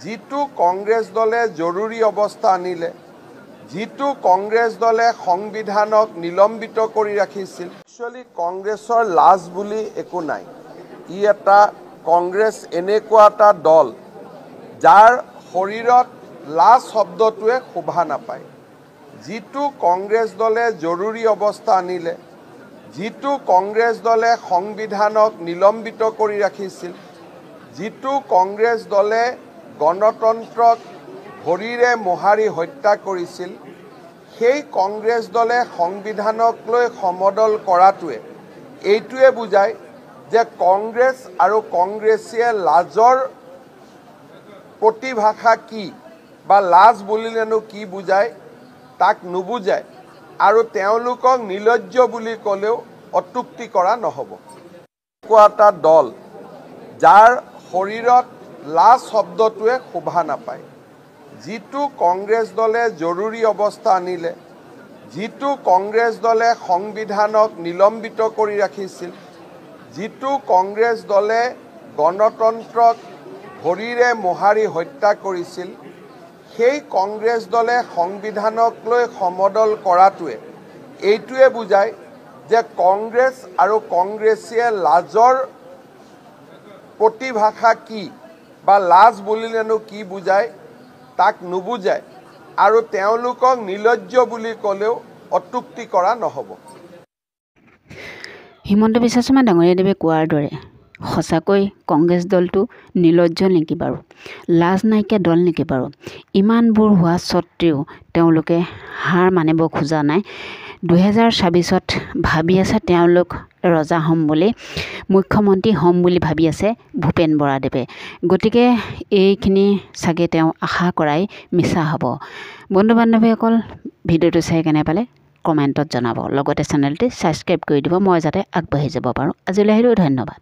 যিটো কংগ্ৰেছ দলে জৰুৰী অৱস্থা আনিলে, যিটো কংগ্ৰেছ দলে সংবিধানক নিলম্বিত কৰি ৰাখিছিল, একচুৱেলি কংগ্ৰেছৰ লাজ বুলি একো নাই। ই এটা কংগ্ৰেছ এনেকুৱা এটা দল যাৰ শৰীৰত লাজ শব্দটোৱে শোভা নাপায়। যিটো কংগ্ৰেছ দলে জৰুৰী অৱস্থা আনিলে, যিটো কংগ্ৰেছ দলে সংবিধানক নিলম্বিত কৰি ৰাখিছিল, যিটো কংগ্ৰেছ দলে গণতন্ত্ৰক ভৰিৰে মোহাৰি হত্যা কৰিছিল, সেই কংগ্ৰেছ দলে সংবিধানক লৈ সমদল কৰাটোৱে এইটোৱে বুজায় যে কংগ্ৰেছ আৰু কংগ্ৰেছীয়ে লাজৰ প্ৰতিভাষা কি বা লাজ বুলিলেনো কি বুজায় তাক নুবুজায় আৰু তেওঁলোকক নিলজ্জ বুলি ক'লেও অত্যুক্তি কৰা নহ'ব। এনেকুৱা এটা দল যাৰ শৰীৰত লাজ শব্দটোৱে শোভা নাপায়। যিটো কংগ্ৰেছ দলে জৰুৰী অৱস্থা আনিলে, যিটো কংগ্ৰেছ দলে সংবিধানক নিলম্বিত কৰি ৰাখিছিল, যিটো কংগ্ৰেছ দলে গণতন্ত্ৰক ভৰিৰে মোহাৰি হত্যা কৰিছিল, সেই কংগ্ৰেছ দলে সংবিধানক লৈ সমদল কৰাটোৱে এইটোৱে বুজায় যে কংগ্ৰেছ আৰু কংগ্ৰেছীয়ে লাজৰ প্ৰতিভাষা কি বা লাজ বুলিলেনো কি বুজায় তাক নুবুজায় আৰু তেওঁলোকক নিলজ্জ বুলি ক'লেও অত্যুক্তি কৰা নহ'ব। হিমন্ত বিশ্ব শৰ্মা ডাঙৰীয়াদেৱে কোৱাৰ দৰে সঁচাকৈ কংগ্ৰেছ দলটো নিলজ্জ নেকি বাৰু? লাজ নাইকিয়া দল নেকি বাৰু? ইমানবোৰ হোৱা স্বত্তেও তেওঁলোকে হাৰ মানিব খোজা নাই। 2024ত ভাবি আছে তেওঁলোক ৰজা হ'ম বুলি, মুখ্যমন্ত্ৰী হ'ম বুলি ভাবি আছে ভূপেন বৰাদেৱে। গতিকে এইখিনি চাগে তেওঁ আশা কৰাই মিছা হ'ব। বন্ধু বান্ধৱীসকল, ভিডিঅ'টো চাই কেনে পালে কমেণ্টত জনাব। লগতে চেনেলটি ছাবস্ক্ৰাইব কৰি দিব, মই যাতে আগবাঢ়ি যাব পাৰোঁ। আজিলৈ আহিলোঁ, ধন্যবাদ।